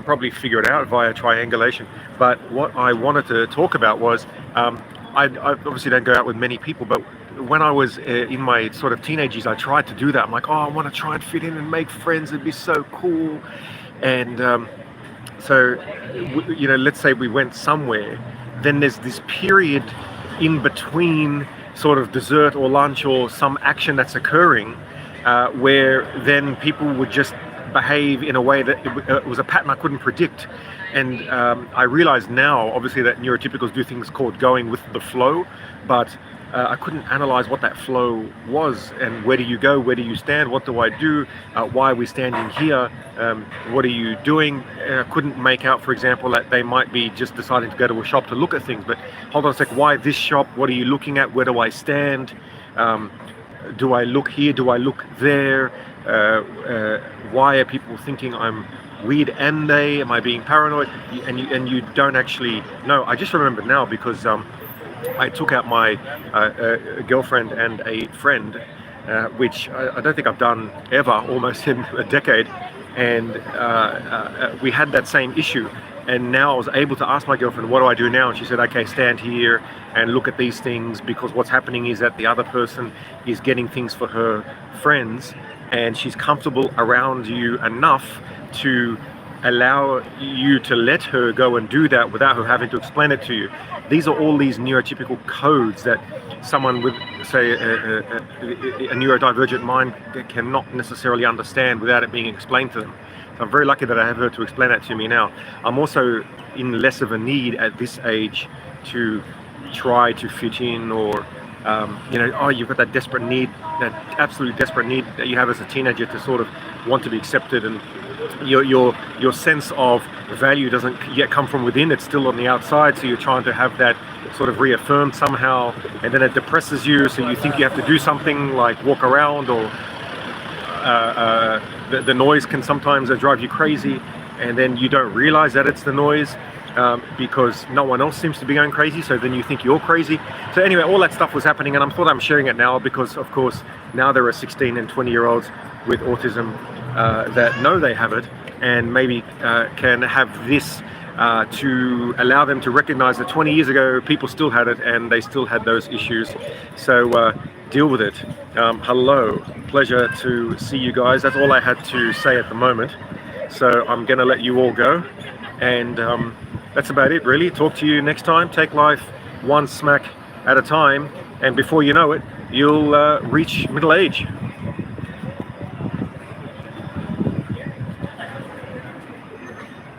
probably figure it out via triangulation. But what I wanted to talk about was, I obviously don't go out with many people, but when I was in my sort of teenage years, I tried to do that. I'm like, oh, I want to try and fit in and make friends. It'd be so cool. And so, let's say we went somewhere, then there's this period in between sort of dessert or lunch or some action that's occurring, where then people would just behave in a way that it was a pattern I couldn't predict. And I realize now, obviously, that neurotypicals do things called going with the flow, but I couldn't analyze what that flow was, and where do you go, where do you stand, what do I do, why are we standing here, what are you doing. I couldn't make out, for example, that they might be just deciding to go to a shop to look at things, but hold on a sec, why this shop, what are you looking at, where do I stand, do I look here, do I look there, why are people thinking I'm weird, and am I being paranoid, and you don't actually know. I just remembered now because I took out my girlfriend and a friend, which I don't think I've done ever, almost in a decade, and we had that same issue. And now I was able to ask my girlfriend, what do I do now? And she said, okay, stand here and look at these things, because what's happening is that the other person is getting things for her friends, and she's comfortable around you enough to allow you to let her go and do that without her having to explain it to you. These are all these neurotypical codes that someone with, say, a neurodivergent mind cannot necessarily understand without it being explained to them. So I'm very lucky that I have her to explain that to me now. I'm also in less of a need at this age to try to fit in, or you've got that desperate need, that absolute desperate need that you have as a teenager to sort of want to be accepted, and your sense of value doesn't yet come from within, it's still on the outside, so you're trying to have that sort of reaffirmed somehow, and then it depresses you, so you think you have to do something like walk around, or the noise can sometimes drive you crazy, and then you don't realize that it's the noise, because no one else seems to be going crazy, so then you think you're crazy. So anyway, all that stuff was happening, and I thought I'm sharing it now because, of course, now there are 16 and 20-year-olds with autism that know they have it, and maybe can have this to allow them to recognize that 20 years ago people still had it and they still had those issues. So deal with it. Hello, pleasure to see you guys. That's all I had to say at the moment, so I'm gonna let you all go, and that's about it really. Talk to you next time. Take life one smack at a time, and before you know it, you'll reach middle age.